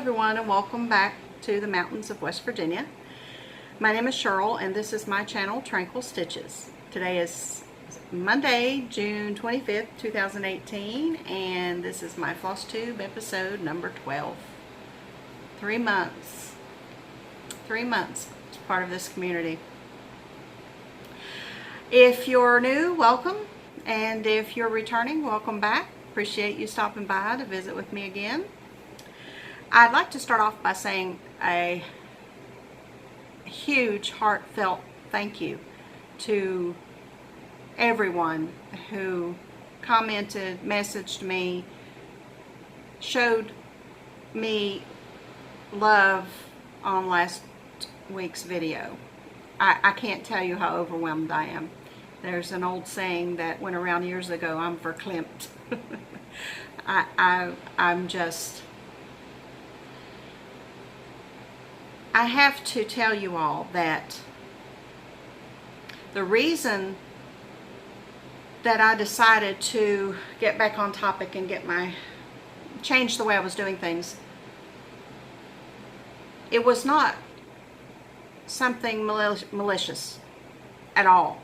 everyone, and welcome back to the mountains of West Virginia. My name is Cheryl, and this is my channel, Tranquil Stitches. Today is Monday, June 25th, 2018, and this is my FlossTube episode number 12. 3 months. 3 months as part of this community. If you're new, welcome, and if you're returning, welcome back. Appreciate you stopping by to visit with me again. I'd like to start off by saying a huge heartfelt thank you to everyone who commented, messaged me, showed me love on last week's video. I can't tell you how overwhelmed I am. There's an old saying that went around years ago, I'm verklempt. I'm just... I have to tell you all that the reason that I decided to get back on topic and change the way I was doing things, it was not something malicious at all.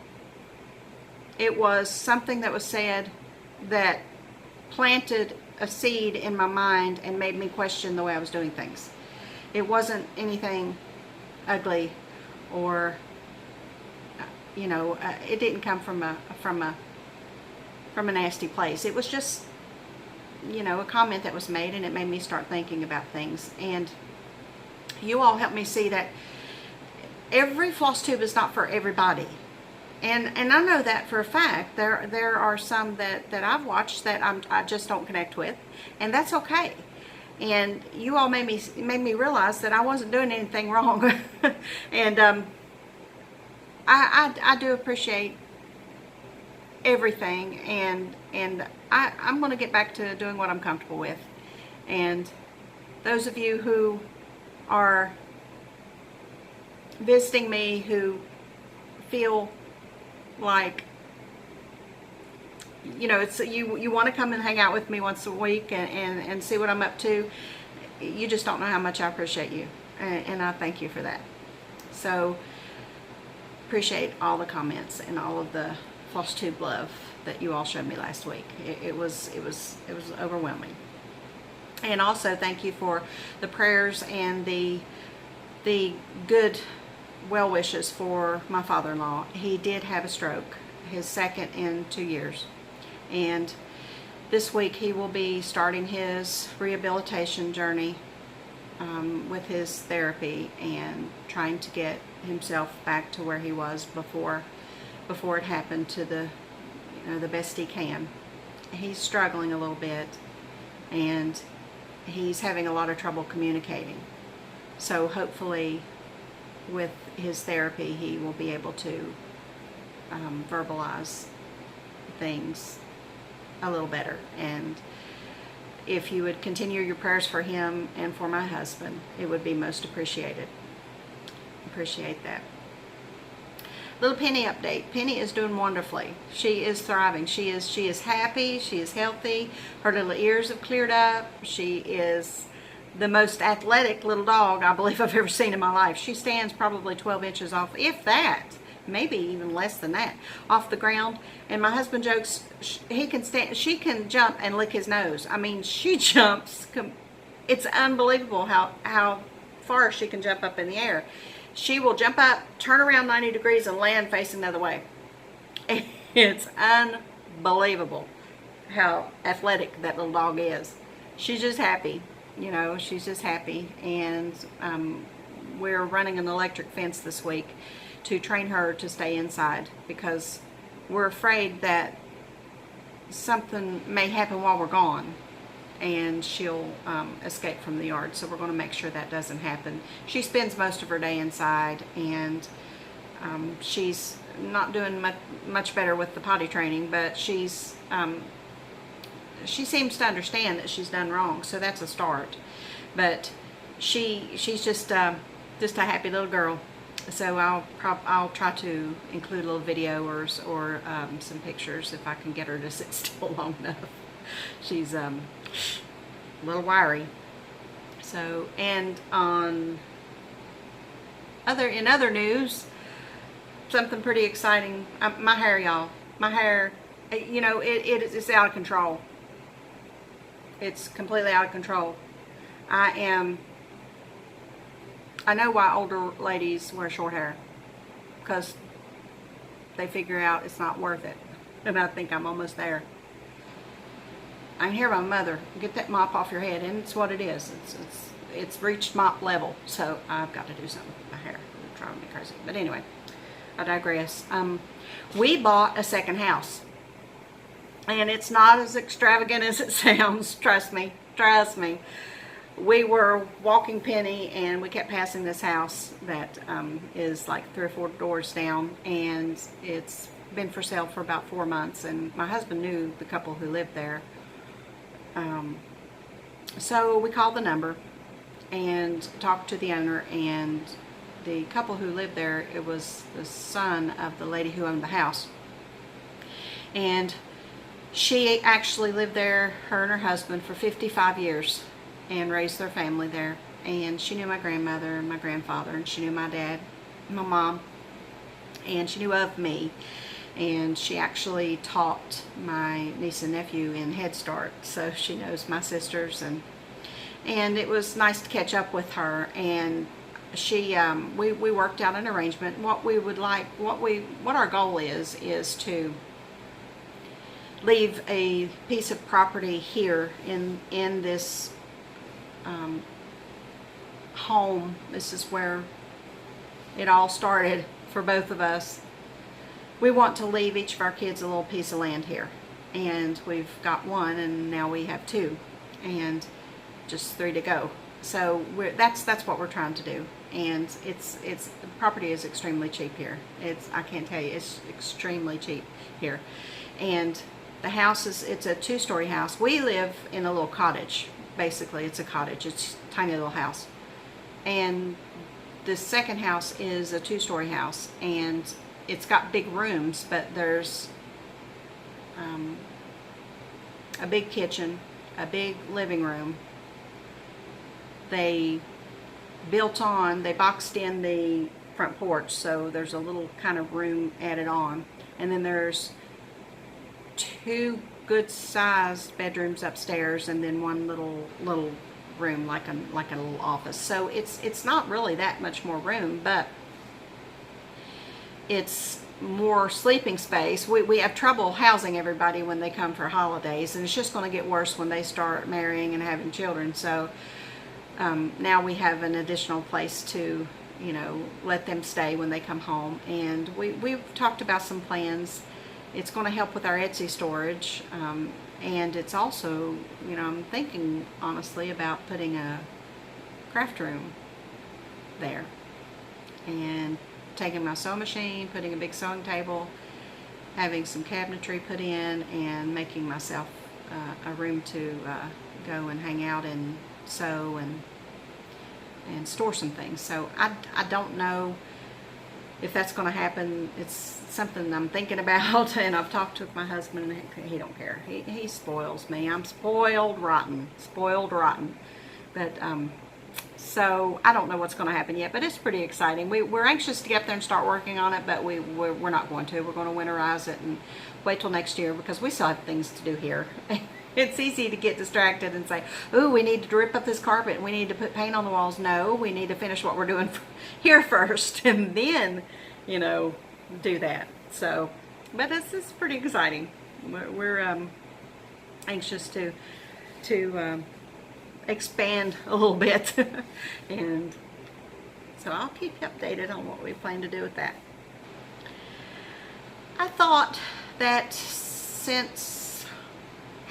It was something that was said that planted a seed in my mind and made me question the way I was doing things. It wasn't anything ugly or, you know, it didn't come from a nasty place. It was just, you know, a comment that was made, and it made me start thinking about things. And you all helped me see that every floss tube is not for everybody. And I know that for a fact. There are some that I've watched that I just don't connect with, and that's okay. And you all made me realize that I wasn't doing anything wrong. And I do appreciate everything, and I'm going to get back to doing what I'm comfortable with. And those of you who are visiting me who feel like, you know, it's you want to come and hang out with me once a week and see what I'm up to, you just don't know how much I appreciate you, and I thank you for that. So appreciate all the comments and all of the FlossTube love that you all showed me last week. It was overwhelming. And also thank you for the prayers and the good well wishes for my father-in-law. He did have a stroke, his second in 2 years. And this week he will be starting his rehabilitation journey with his therapy and trying to get himself back to where he was before it happened, to the best he can. He's struggling a little bit, and he's having a lot of trouble communicating. So hopefully with his therapy he will be able to verbalize things a little better. And if you would continue your prayers for him and for my husband, it would be most appreciated. Appreciate that. Little Penny update. Penny is doing wonderfully. She is thriving. She is happy. She is healthy. Her little ears have cleared up. She is the most athletic little dog I believe I've ever seen in my life. She stands probably 12 inches off, if that, maybe even less than that, off the ground. And my husband jokes he can stand, she can jump and lick his nose. I mean, she jumps. It's unbelievable how far she can jump up in the air. She will jump up, turn around 90 degrees, and land facing the other way. It's unbelievable how athletic that little dog is. She's just happy. You know, she's just happy. And we're running an electric fence this week to train her to stay inside, because we're afraid that something may happen while we're gone and she'll escape from the yard. So we're going to make sure that doesn't happen. She spends most of her day inside, and she's not doing much better with the potty training, but she seems to understand that she's done wrong, so that's a start. But she's just a happy little girl. So I'll try to include a little video or some pictures if I can get her to sit still long enough. She's a little wiry. So, and in other news, something pretty exciting. My hair, y'all. My hair, you know, it's out of control. It's completely out of control. I know why older ladies wear short hair, because they figure out it's not worth it. And I think I'm almost there. I can hear my mother, get that mop off your head, and it's what it is. It's reached mop level, so I've got to do something with my hair. It's driving me crazy. But anyway, I digress. We bought a second house, and it's not as extravagant as it sounds. Trust me. Trust me. We were walking Penny, and we kept passing this house that is like 3 or 4 doors down, and it's been for sale for about 4 months. And my husband knew the couple who lived there, so we called the number and talked to the owner. And the couple who lived there, it was the son of the lady who owned the house, and she actually lived there, her and her husband, for 55 years. And raised their family there. And she knew my grandmother and my grandfather, and she knew my dad and my mom, and she knew of me. And she actually taught my niece and nephew in Head Start, so she knows my sisters. And it was nice to catch up with her. And she we worked out an arrangement. What we would like, what our goal is to leave a piece of property here in this home. This is where it all started for both of us. We want to leave each of our kids a little piece of land here, and we've got one, and now we have 2, and just 3 to go. So that's what we're trying to do. And the property is extremely cheap here. I can't tell you, it's extremely cheap here. And the house it's a 2-story house. We live in a little cottage. Basically, it's a cottage. It's a tiny little house. And the second house is a 2-story house, and it's got big rooms, but there's a big kitchen, a big living room. They boxed in the front porch, so there's a little kind of room added on. And then there's 2 good-sized bedrooms upstairs, and then one little room like a little office. So it's not really that much more room, but it's more sleeping space. We have trouble housing everybody when they come for holidays, and it's just going to get worse when they start marrying and having children. So now we have an additional place to, you know, let them stay when they come home. And we've talked about some plans. It's going to help with our Etsy storage, and it's also, you know, I'm thinking honestly about putting a craft room there, and taking my sewing machine, putting a big sewing table, having some cabinetry put in, and making myself a room to go and hang out and sew and store some things. So I don't know if that's going to happen. It's something I'm thinking about, and I've talked to my husband, and he don't care. He spoils me. I'm spoiled rotten. But so I don't know what's going to happen yet, but it's pretty exciting. We're anxious to get up there and start working on it, but we're not going to. We're going to winterize it and wait till next year, because we still have things to do here. It's easy to get distracted and say, "Ooh, we need to rip up this carpet, and we need to put paint on the walls." No, we need to finish what we're doing here first, and then, you know, do that. So, but this is pretty exciting. We're anxious to expand a little bit, and so I'll keep you updated on what we plan to do with that. I thought that since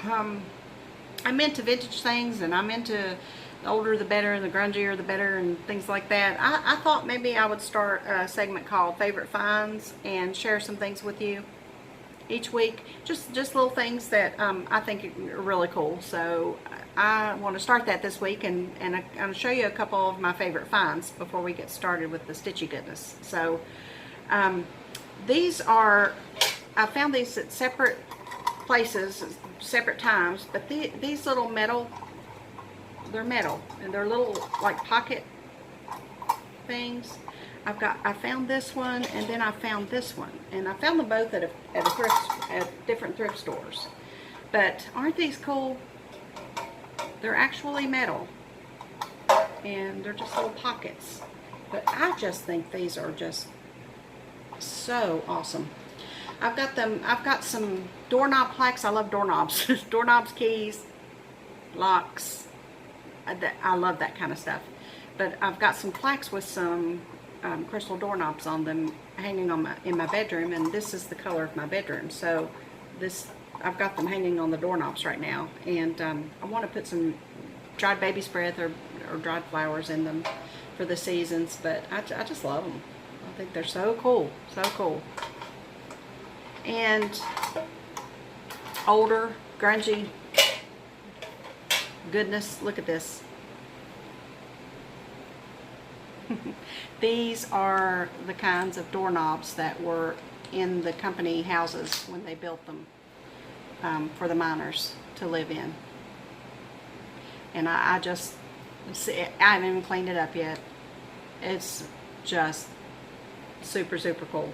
I'm into vintage things, and I'm into the older the better, and the grungier the better, and things like that, I thought maybe I would start a segment called Favorite Finds and share some things with you each week. Just little things that I think are really cool. So I want to start that this week, and I'm going to show you a couple of my favorite finds before we get started with the stitchy goodness. So these are, I found these at separate places, separate times, but these little metal they're metal, and they're little like pocket things. I found this one, and then I found this one, and I found them both at different thrift stores. But aren't these cool? They're actually metal, and they're just little pockets. But I just think these are just so awesome. I've got some doorknob plaques. I love doorknobs. Doorknobs, keys, locks. I love that kind of stuff. But I've got some plaques with some crystal doorknobs on them hanging on in my bedroom, and this is the color of my bedroom. So I've got them hanging on the doorknobs right now, and I want to put some dried baby spread or dried flowers in them for the seasons. But I just love them. I think they're so cool, so cool. And older, grungy goodness. Look at this. These are the kinds of doorknobs that were in the company houses when they built them for the miners to live in. And I haven't even cleaned it up yet. It's just super, super cool.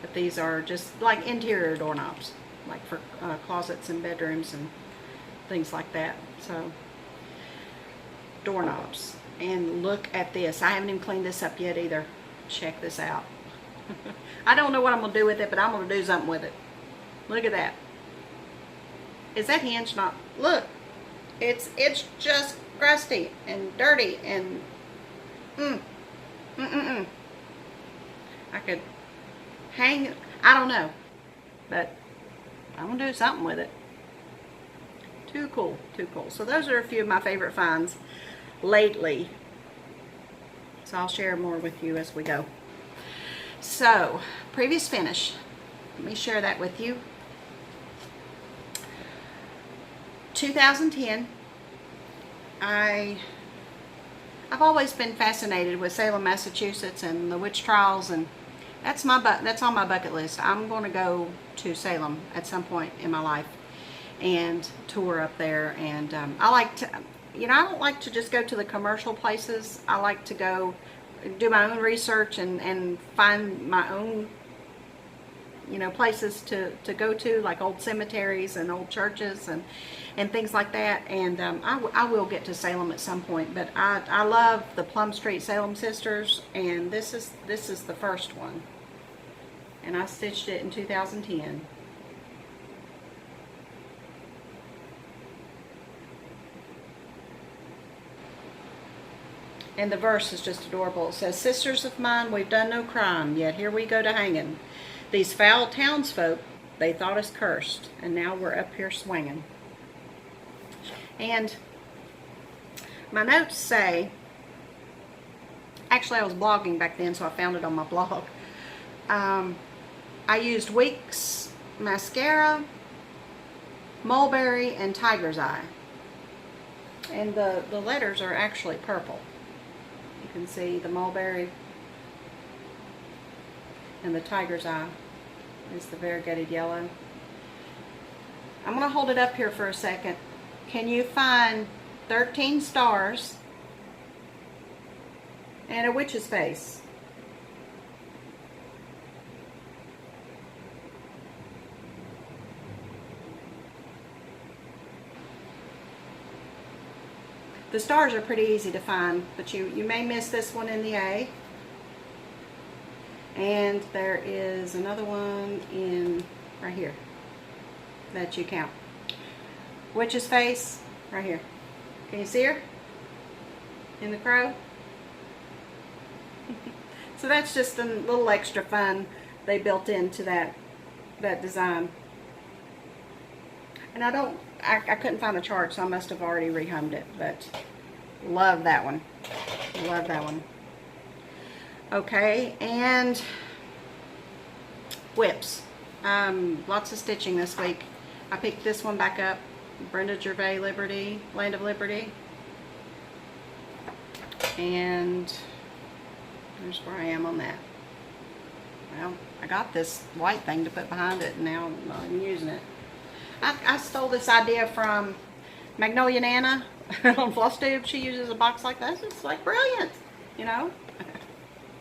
But these are just like interior doorknobs, like for closets and bedrooms and things like that. So, doorknobs. And look at this. I haven't even cleaned this up yet either. Check this out. I don't know what I'm going to do with it, but I'm going to do something with it. Look at that. Is that hinge not? Look. It's just crusty and dirty and I could hang, I don't know, but I'm going to do something with it. Too cool, too cool. So those are a few of my favorite finds lately. So I'll share more with you as we go. So, previous finish. Let me share that with you. 2010. I've always been fascinated with Salem, Massachusetts, and the witch trials, and that's on my bucket list. I'm going to go to Salem at some point in my life and tour up there. And I like to, I don't like to just go to the commercial places. I like to go do my own research and find my own, places to go to, like old cemeteries and old churches and things like that. And I will get to Salem at some point. But I love the Plum Street Salem Sisters, and this is the first one. And I stitched it in 2010. And the verse is just adorable. It says, "Sisters of mine, we've done no crime, yet here we go to hanging. These foul townsfolk, they thought us cursed, and now we're up here swinging." And my notes say, actually I was blogging back then, so I found it on my blog. I used Weeks mascara, Mulberry, and Tiger's Eye. And the letters are actually purple. You can see the Mulberry and the Tiger's Eye is the variegated yellow. I'm going to hold it up here for a second. Can you find 13 stars and a witch's face? The stars are pretty easy to find, but you may miss this one in the A. And there is another one in right here that you count. Witch's face right here. Can you see her? In the crow? So that's just a little extra fun they built into that design. And I couldn't find a chart, so I must have already rehomed it, but love that one. Love that one. Okay, and whips. Lots of stitching this week. I picked this one back up, Brenda Gervais Liberty, Land of Liberty. And here's where I am on that. Well, I got this white thing to put behind it, and now I'm not even using it. I stole this idea from Magnolia Nana on FlossTube, she uses a box like this. It's like brilliant, you know.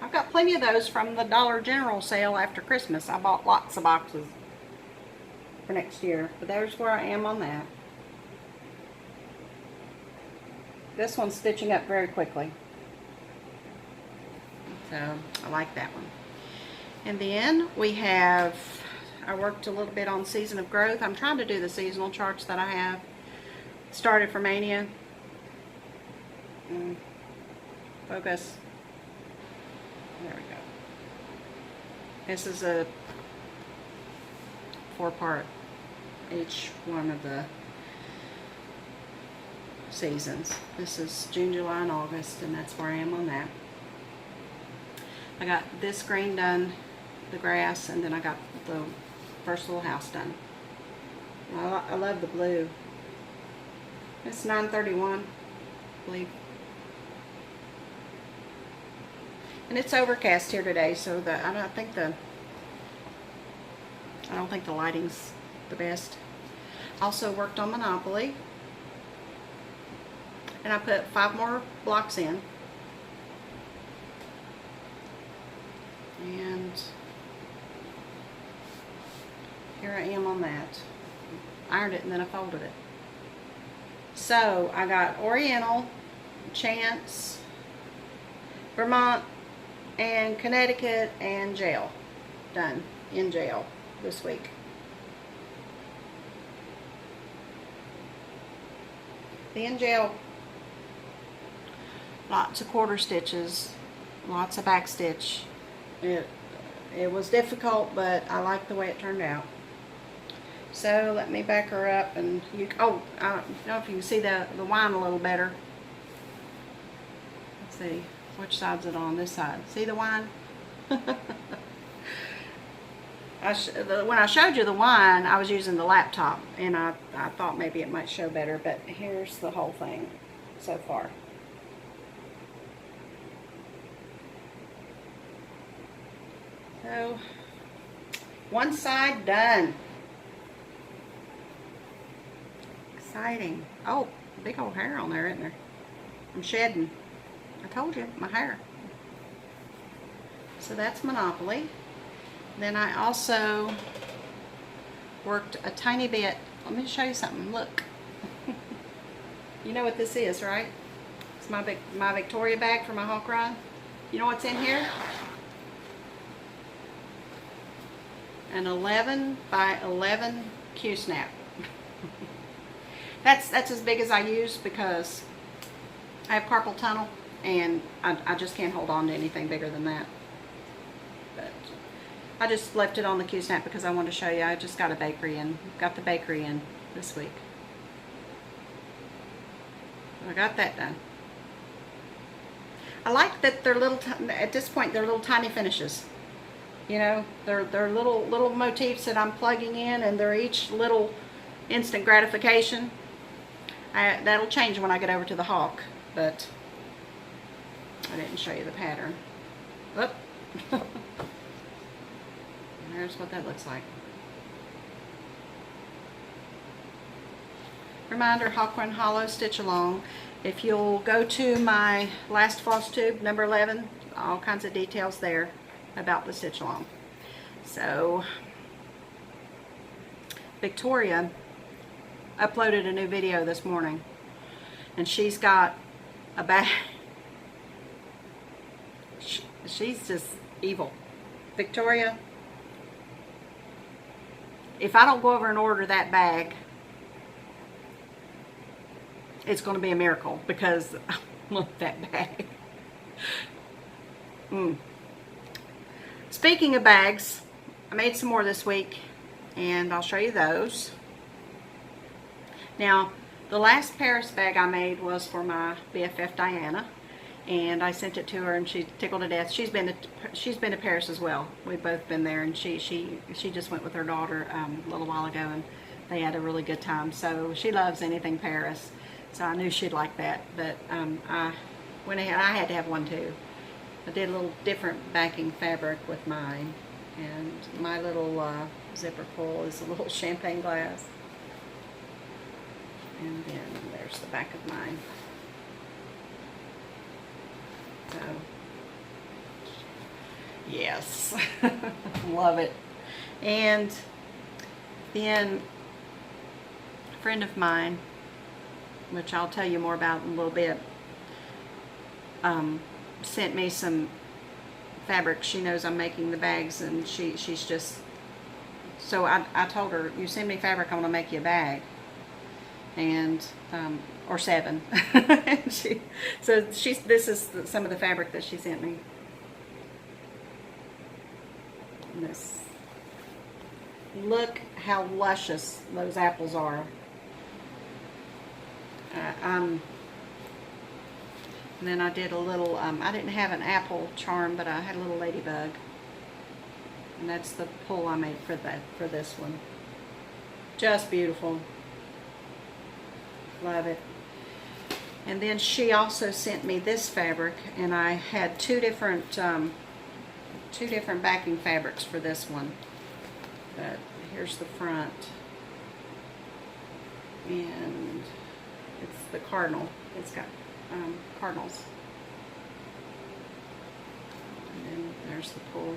I've got plenty of those from the Dollar General sale after Christmas. I bought lots of boxes for next year, but there's where I am on that. This one's stitching up very quickly, so I like that one. And then we have, I worked a little bit on Season of Growth. I'm trying to do the seasonal charts that I have started for Mania. Focus. There we go. This is a 4-part, each one of the seasons. This is June, July, and August, and that's where I am on that. I got this green done, the grass, and then I got the first little house done. I love the blue. It's 9:31, I believe. And it's overcast here today, so I don't think the lighting's the best. Also worked on Monopoly, and I put 5 more blocks in. And here I am on that. Ironed it and then I folded it. So I got Oriental, Chance, Vermont, and Connecticut, and Jail done in Jail this week. The in Jail, lots of quarter stitches, lots of back stitch. It was difficult, but I like the way it turned out. So let me back her up, and I don't know if you can see the wine a little better. Let's see. Which side's it on? This side. See the wine? When I showed you the wine, I was using the laptop, and I thought maybe it might show better, but here's the whole thing so far. So, one side done. Exciting. Oh, big old hair on there, isn't there? I'm shedding. I told you, my hair. So that's Monopoly. Then I also worked a tiny bit. Let me show you something. Look. You know what this is, right? It's my Victoria bag for my hawk ride. You know what's in here? An 11 by 11 Q-snap. That's as big as I use because I have carpal tunnel. And I just can't hold on to anything bigger than that. But I just left it on the Q-snap because I wanted to show you. I just got the bakery in this week. I got that done. I like that they're little, at this point, they're little tiny finishes. You know, they're little motifs that I'm plugging in, and they're each little instant gratification. That'll change when I get over to the hawk, but I didn't show you the pattern. Oop. There's what that looks like. Reminder, Hawkwind Hollow Stitch Along. If you'll go to my last FlossTube, number 11, all kinds of details there about the stitch along. So, Victoria uploaded a new video this morning, and she's got a bag. She's just evil. Victoria, if I don't go over and order that bag, it's going to be a miracle because I love that bag. Speaking of bags, I made some more this week, and I'll show you those. Now, the last Paris bag I made was for my BFF Diana, and I sent it to her, and she tickled to death. She's been to Paris as well. We've both been there, and she just went with her daughter a little while ago, and they had a really good time. So she loves anything Paris, so I knew she'd like that. But I went ahead. I had to have one too. I did a little different backing fabric with mine, and my little zipper pull is a little champagne glass. And then there's the back of mine. So, yes, love it. And then a friend of mine, which I'll tell you more about in a little bit, sent me some fabric. She knows I'm making the bags, and she's just, so I told her, you send me fabric, I'm going to make you a bag. And or 7. This is some of the fabric that she sent me. This, look how luscious those apples are. And then I did a little, I didn't have an apple charm, but I had a little ladybug. And that's the pull I made for this one. Just beautiful. Love it. And then she also sent me this fabric, and I had two different backing fabrics for this one. But here's the front, and it's the cardinal. It's got cardinals, and then there's the pull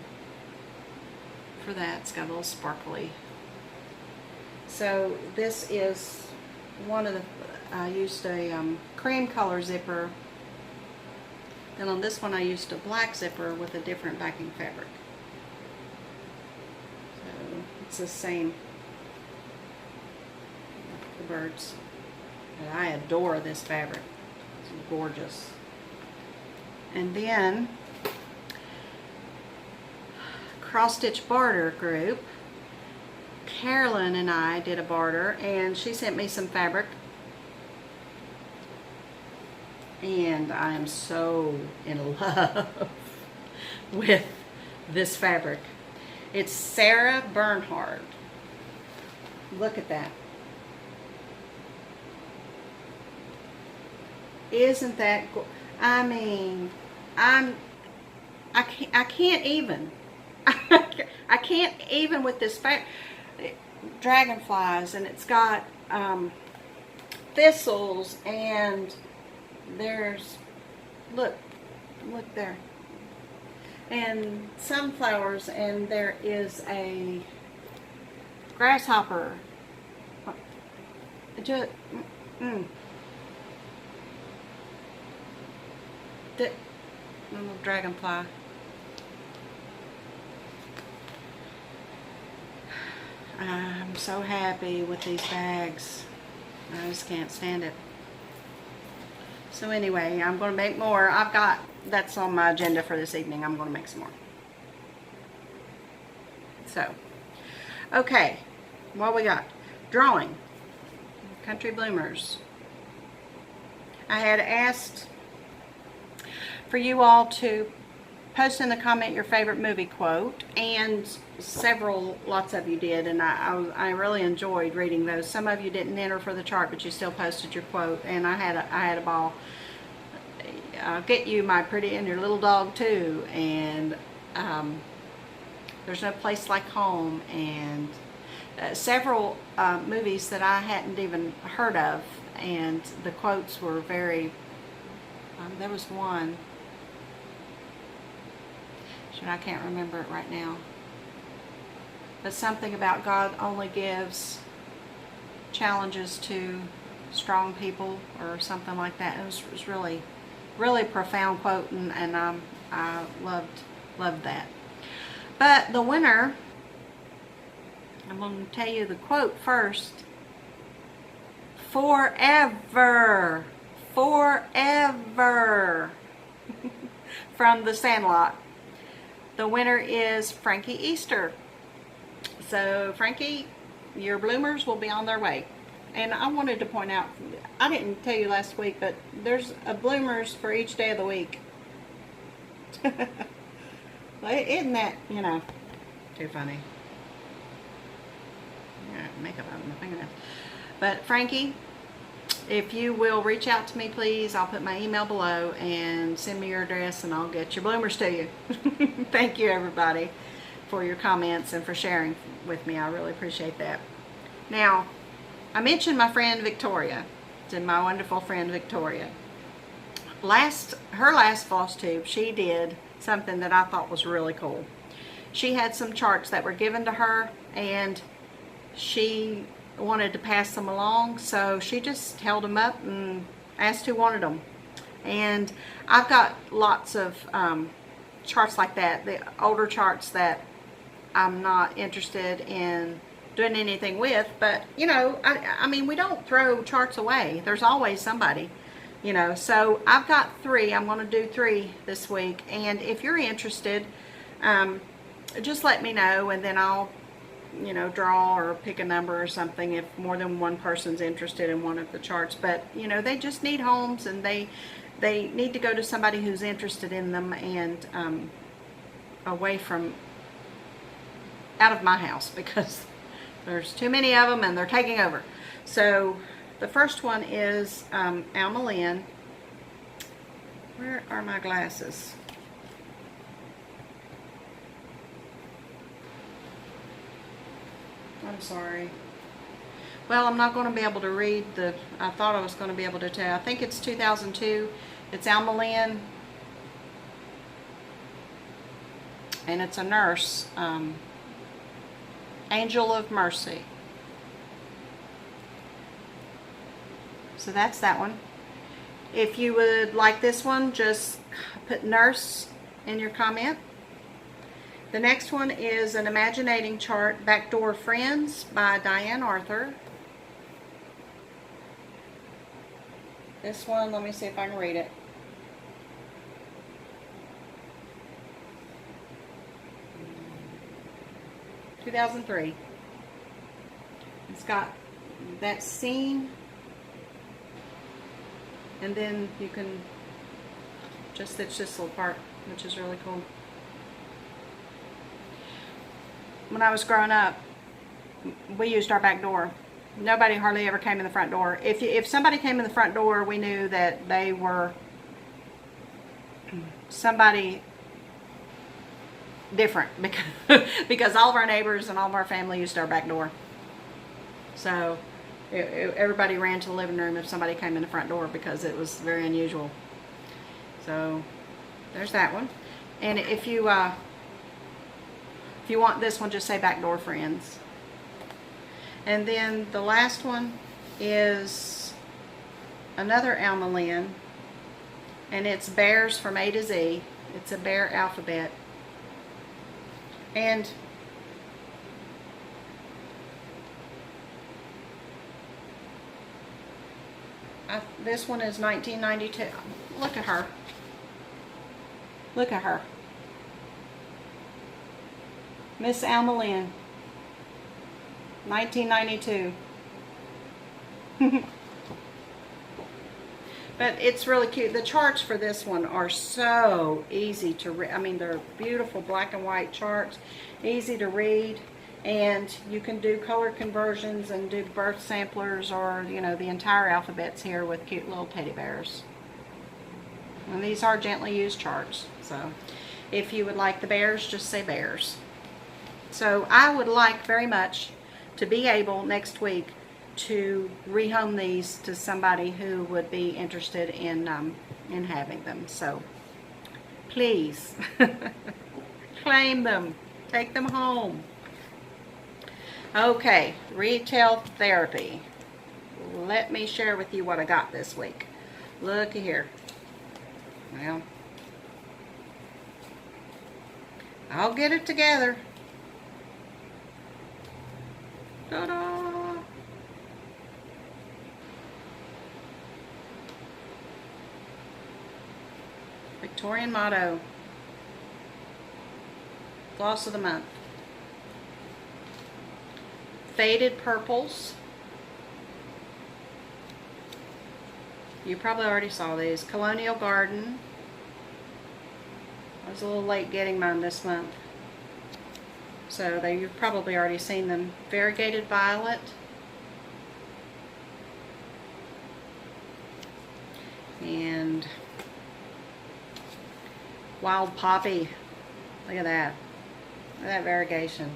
for that. It's got a little sparkly. So this is one of the, I used a cream color zipper, and on this one I used a black zipper with a different backing fabric. So it's the same, the birds. And I adore this fabric. It's gorgeous. And then cross stitch barter group, Carolyn and I did a barter, and she sent me some fabric, and I am so in love with this fabric. It's Sarah Bernhardt. Look at that. Isn't that I mean, I can't even. I can't even with this fabric. Dragonflies, and it's got thistles, and there's, look there, and sunflowers, and there is a grasshopper. Just little dragonfly. I'm so happy with these bags. I just can't stand it. So anyway, I'm going to make more. That's on my agenda for this evening. I'm going to make some more. So, okay, what we got? Drawing. Country Bloomers. I had asked for you all to post in the comment your favorite movie quote, and lots of you did, and I really enjoyed reading those. Some of you didn't enter for the chart, but you still posted your quote, and I had a ball. I'll get you my pretty and your little dog too, and There's No Place Like Home, and several movies that I hadn't even heard of, and the quotes were very, there was one, I can't remember it right now, but something about God only gives challenges to strong people, or something like that. It was really, really profound quote, and I loved that. But the winner, I'm going to tell you the quote first. Forever, forever, from The Sandlot. The winner is Frankie Easter. So Frankie, your bloomers will be on their way. And I wanted to point out, I didn't tell you last week, but there's a bloomers for each day of the week. Isn't that, too funny? Yeah, makeup on my fingernails. But Frankie, if you will reach out to me, please, I'll put my email below, and send me your address, and I'll get your bloomers to you. Thank you, everybody, for your comments and for sharing with me. I really appreciate that. Now, I mentioned my friend Victoria, and my wonderful friend Victoria. Her last FlossTube, she did something that I thought was really cool. She had some charts that were given to her, and she wanted to pass them along, so she just held them up and asked who wanted them. And I've got lots of charts like that, the older charts that I'm not interested in doing anything with, but you know, I mean, we don't throw charts away. There's always somebody, you know. So I've got 3. I'm going to do 3 this week, and if you're interested, just let me know, and then I'll, you know, draw or pick a number or something if more than one person's interested in one of the charts. But you know, they just need homes, and they need to go to somebody who's interested in them, and away from out of my house, because there's too many of them and they're taking over. So the first one is Alma Lynn. Where are my glasses? I'm sorry. Well, I'm not going to be able to read the, I thought I was going to be able to tell. I think it's 2002. It's Alma Lynn. And it's a nurse. Angel of Mercy. So that's that one. If you would like this one, just put nurse in your comment. The next one is an Imaginating Chart, Backdoor Friends by Diane Arthur. This one, let me see if I can read it. (2003). It's got that scene, and then you can just stitch this little part, which is really cool. When I was growing up, we used our back door. Nobody hardly ever came in the front door. If somebody came in the front door, we knew that they were somebody different, because all of our neighbors and all of our family used our back door. So everybody ran to the living room if somebody came in the front door, because it was very unusual. So there's that one. And if you want this one, just say Backdoor Friends. And then the last one is another Alma Lynn, and it's Bears from A to Z. It's a bear alphabet. And this one is 1992. Look at her. Look at her. Miss Alma Lynn. 1992. But it's really cute. The charts for this one are so easy to read. I mean, they're beautiful black and white charts, easy to read, and you can do color conversions and do birth samplers, or you know, the entire alphabets here with cute little teddy bears. And these are gently used charts. So if you would like the bears, just say bears. So I would like very much to be able next week to rehome these to somebody who would be interested in having them. So please claim them, take them home. Okay, retail therapy. Let me share with you what I got this week. Look here. Well, I'll get it together. Ta-da! Victorian motto. Gloss of the month. Faded purples. You probably already saw these. Colonial Garden. I was a little late getting mine this month, so you've probably already seen them. Variegated Violet. And Wild Poppy. Look at that. Look at that variegation.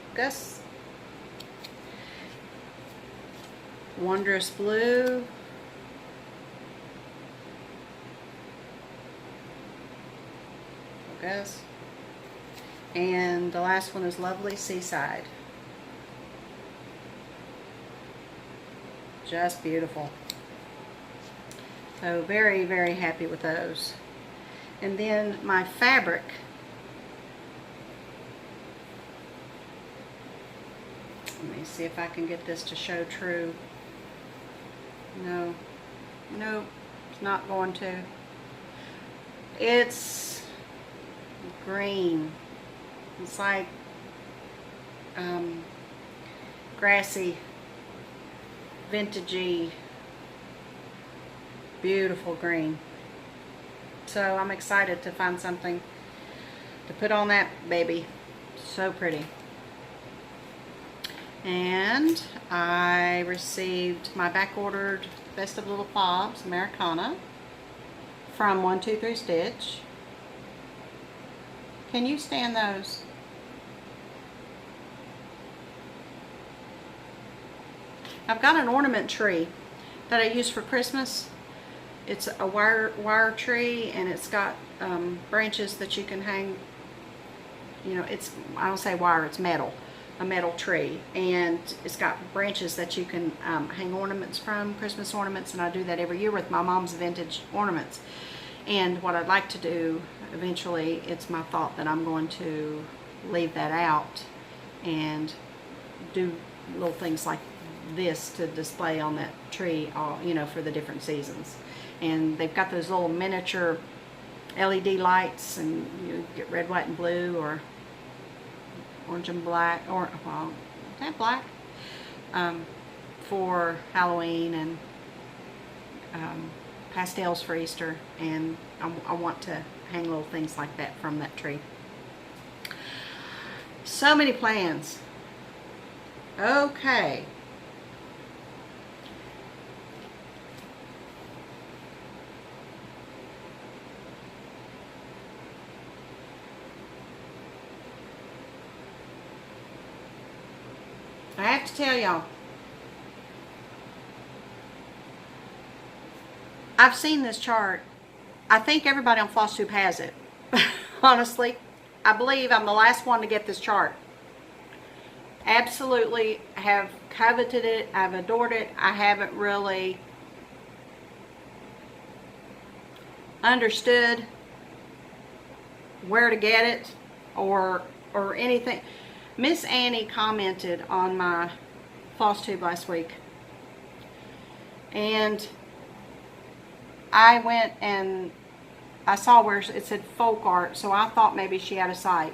Focus. Wondrous Blue. Focus. And the last one is Lovely Seaside. Just beautiful. So very, very happy with those. And then my fabric. Let me see if I can get this to show true. No, nope, it's not going to. It's green. It's like grassy, vintagey, beautiful green. So I'm excited to find something to put on that baby. So pretty. And I received my back-ordered Best of Little Fobs Americana from 123 Stitch. Can you stand those? I've got an ornament tree that I use for Christmas. It's a wire tree, and it's got branches that you can hang. You know, it's, I don't say wire, it's metal. A metal tree, and it's got branches that you can hang ornaments from, Christmas ornaments, and I do that every year with my mom's vintage ornaments. And what I'd like to do eventually, it's my thought that I'm going to leave that out and do little things like this to display on that tree, you know, for the different seasons. And they've got those little miniature LED lights, and you get red, white, and blue, or orange and black, or, well, is that black? For Halloween, and pastels for Easter, and I want to hang little things like that from that tree. So many plans. Okay. I have to tell y'all, I've seen this chart. I think everybody on FlossTube has it. Honestly, I believe I'm the last one to get this chart. Absolutely have coveted it. I've adored it. I haven't really understood where to get it or anything. Miss Annie commented on my FlossTube last week, and I went and I saw where it said folk art, so I thought maybe she had a site.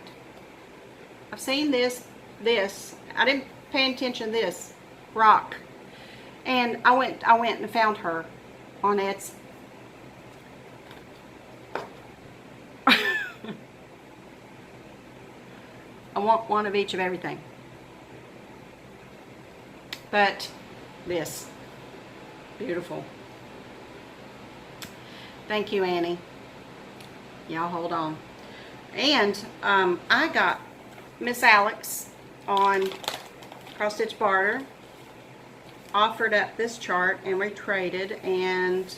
I've seen this, I didn't pay attention to this, rock, and I went and found her on Etsy. I want one of each of everything. But this, beautiful. Thank you, Annie. Y'all hold on. And I got Miss Alex on Cross Stitch Barter, offered up this chart, and we traded, and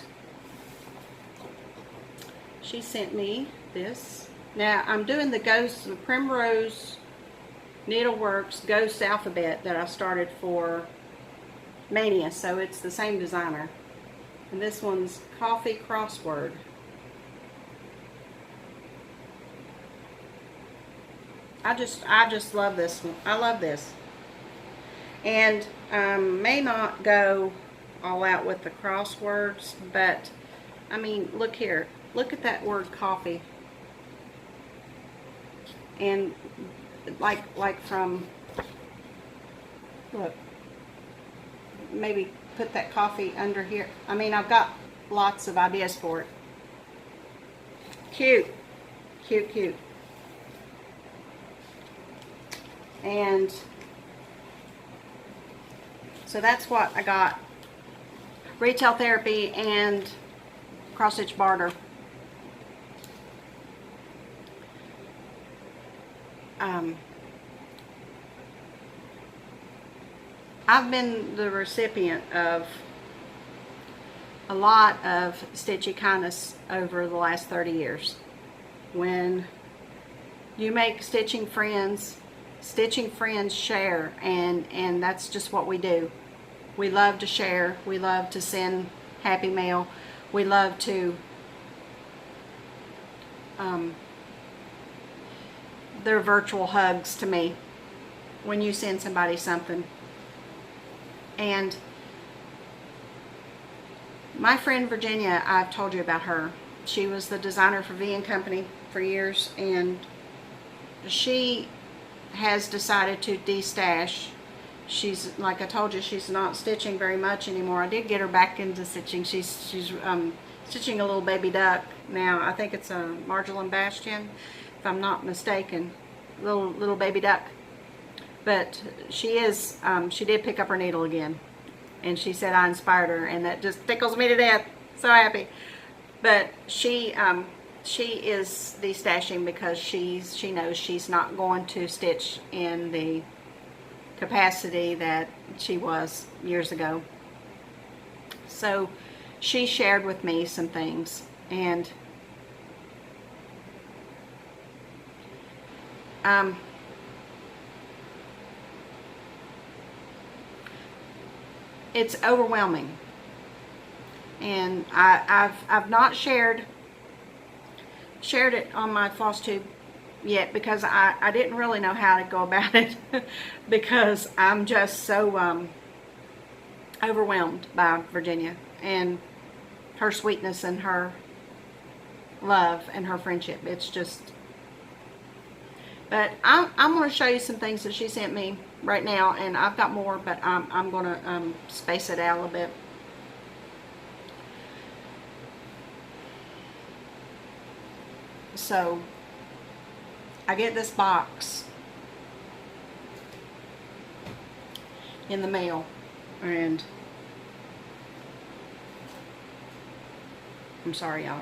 she sent me this. Now I'm doing the Primrose Needleworks Ghost Alphabet that I started for Mania, so it's the same designer. And this one's Coffee Crossword. I just love this one. I love this. And may not go all out with the crosswords, but I mean, look here. Look at that word coffee. And like from, look, maybe put that coffee under here. I mean, I've got lots of ideas for it. Cute, cute, cute. And so that's what I got. Retail Therapy and Cross Stitch Barter. I've been the recipient of a lot of stitchy kindness over the last 30 years. When you make stitching friends share, and that's just what we do. We love to share. We love to send happy mail. We love to they're virtual hugs to me when you send somebody something. And my friend Virginia, I've told you about her. She was the designer for V & Company for years, and she has decided to destash. She's, like I told you, she's not stitching very much anymore. I did get her back into stitching. She's stitching a little baby duck now. I think it's a Marjolaine Bastion, if I'm not mistaken. Little baby duck. But she is, she did pick up her needle again. And she said I inspired her, and that just tickles me to death. So happy. But she is destashing because she knows she's not going to stitch in the capacity that she was years ago. So she shared with me some things, and it's overwhelming. And I've not shared it on my FlossTube yet because I didn't really know how to go about it because I'm just so overwhelmed by Virginia and her sweetness and her love and her friendship. It's just, but I'm going to show you some things that she sent me right now, and I've got more, but I'm going to space it out a little bit. So I get this box in the mail, and I'm sorry y'all,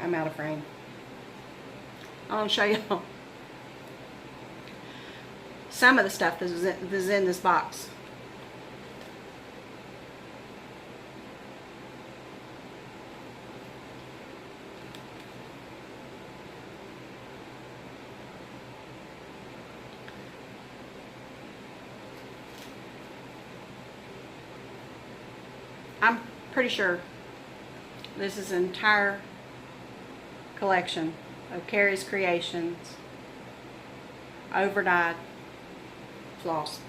I'm out of frame. I'll show you some of the stuff that is in this box. I'm pretty sure this is an entire collection of Carrie's Creations overdyed floss.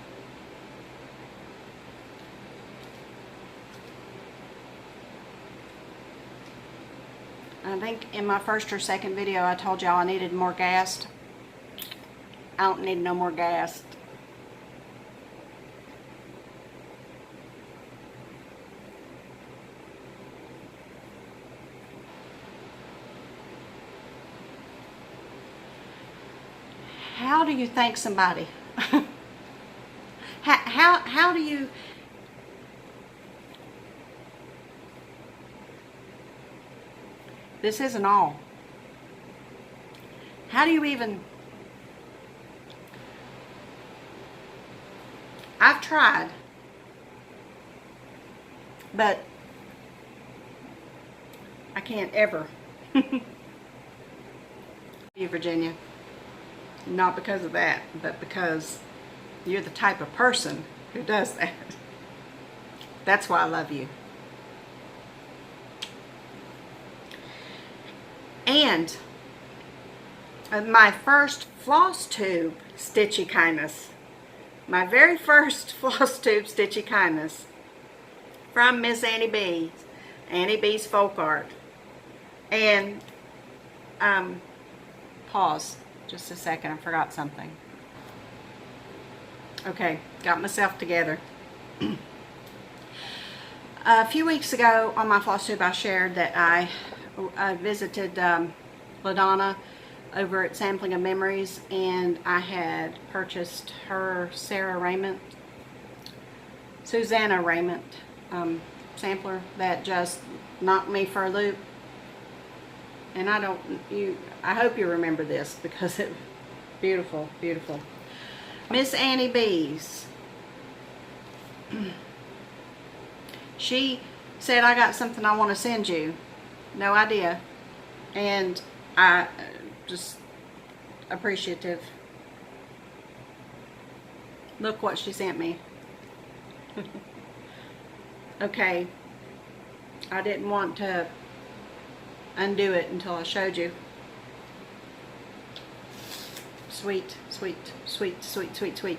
I think in my first or second video I told y'all I needed more gas. I don't need no more gas. How do you thank somebody? How do you... This isn't all. How do you even... I've tried, but I can't ever. You, Virginia. Not because of that, but because you're the type of person who does that. That's why I love you. And my first FlossTube Stitchy Kindness, my very first FlossTube Stitchy Kindness from Miss Annie B, Annie B's Folk Art. And pause just a second, I forgot something. Okay, got myself together. A few weeks ago on my FlossTube I shared that I visited LaDonna over at Sampling of Memories, and I had purchased her Susanna Raymond sampler that just knocked me for a loop. And I hope you remember this because it's beautiful, beautiful. Miss Annie B's She said, I got something I want to send you. No idea. And I just appreciative. Look what she sent me. Okay. I didn't want to undo it until I showed you. Sweet, sweet, sweet, sweet, sweet, sweet.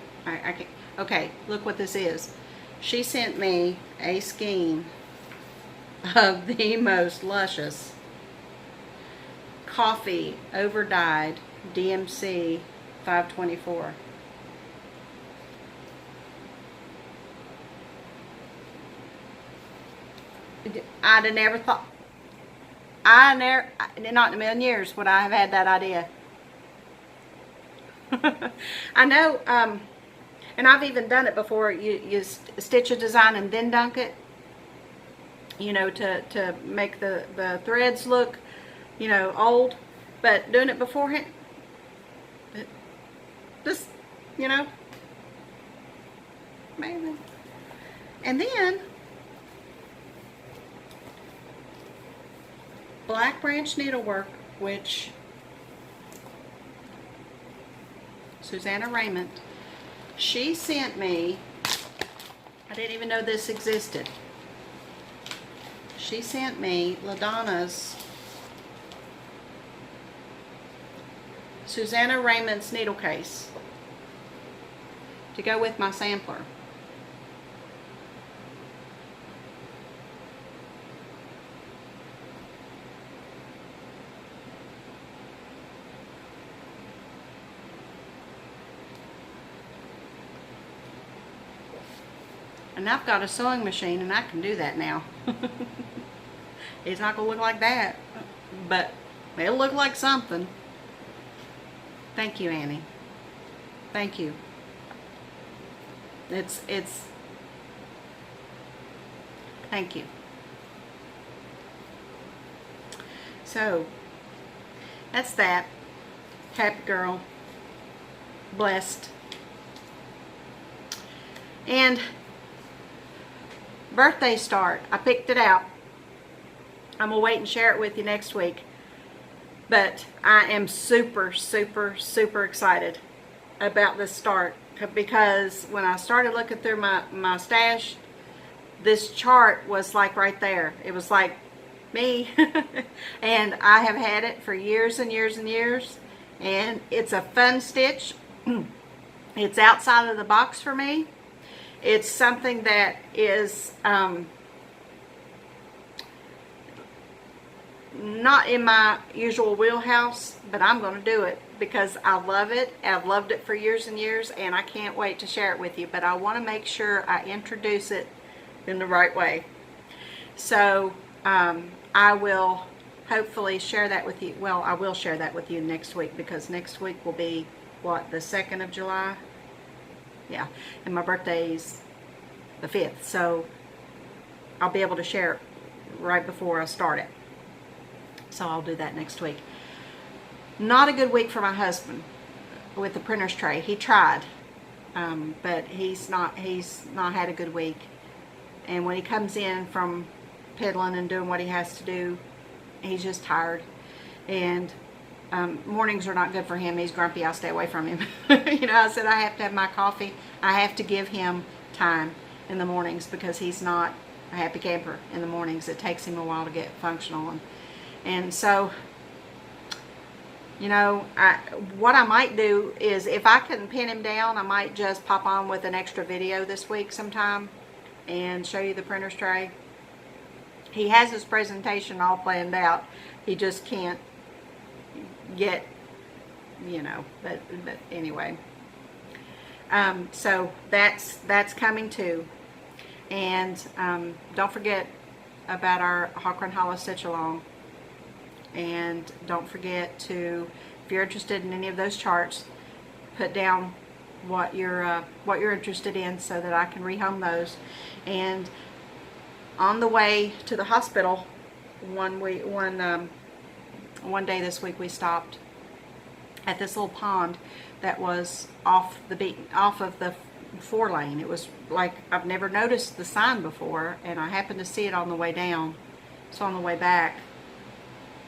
Okay, look what this is. She sent me a skein of the most luscious coffee over dyed DMC 524. I'd have never thought, not in a million years would I have had that idea. I know, and I've even done it before. You stitch a design and then dunk it, you know, to make the threads look, you know, old. But doing it beforehand, just, you know, maybe. And then Black Branch Needlework, which Susanna Raymond, she sent me, I didn't even know this existed. She sent me LaDonna's, Susanna Raymond's needle case to go with my sampler. And I've got a sewing machine and I can do that now. It's not going to look like that, but it'll look like something. Thank you, Annie. Thank you. It's thank you. So that's that. Happy girl. Blessed. And birthday start. I picked it out. I'm going to wait and share it with you next week. But I am super, super, super excited about this start. Because when I started looking through my stash, this chart was like right there. It was like me. And I have had it for years and years and years. And it's a fun stitch. It's outside of the box for me. It's something that is not in my usual wheelhouse, but I'm going to do it because I love it. I've loved it for years and years, and I can't wait to share it with you. But I want to make sure I introduce it in the right way. So I will hopefully share that with you. Well, I will share that with you next week, because next week will be, what, the 2nd of July? Yeah, and my birthday's the 5th, so I'll be able to share it right before I start it. So I'll do that next week. Not a good week for my husband with the printer's tray. He tried, but he's not had a good week. And when he comes in from piddling and doing what he has to do, he's just tired. And mornings are not good for him. He's grumpy. I'll stay away from him. You know, I said I have to have my coffee. I have to give him time in the mornings because he's not a happy camper in the mornings. It takes him a while to get functional. And so, you know, what I might do is, if I can pin him down, I might just pop on with an extra video this week sometime and show you the printer's tray. He has his presentation all planned out. He just can't get, you know, but anyway. So that's coming too. And don't forget about our Hawk Run Hollow Stitch Along. And don't forget to, if you're interested in any of those charts, put down what you're interested in so that I can rehome those. And on the way to the hospital, one day this week, we stopped at this little pond that was off of the 4-lane. It was like, I've never noticed the sign before, and I happened to see it on the way down. So on the way back,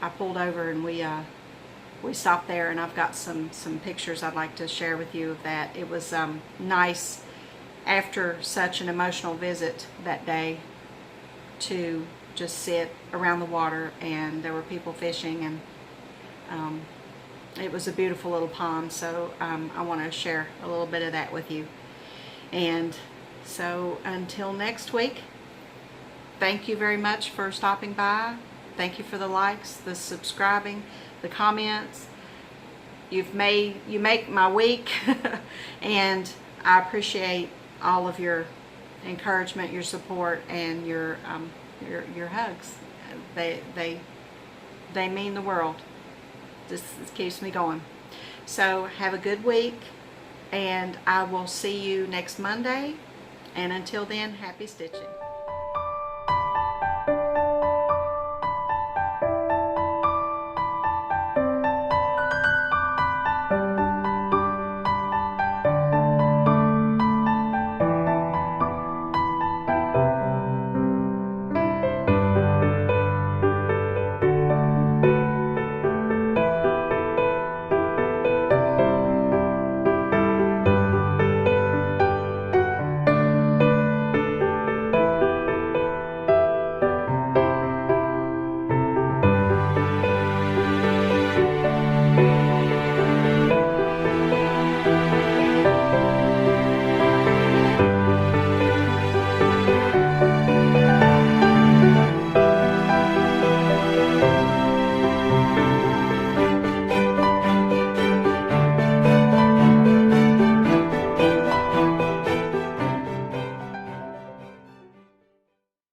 I pulled over and we stopped there, and I've got some pictures I'd like to share with you of that. It was nice after such an emotional visit that day to just sit around the water, and there were people fishing, and it was a beautiful little pond. So I want to share a little bit of that with you. And so until next week, thank you very much for stopping by. Thank you for the likes, the subscribing, the comments. You make my week, and I appreciate all of your encouragement, your support, and your hugs. They mean the world. This keeps me going. So have a good week, and I will see you next Monday. And until then, happy stitching.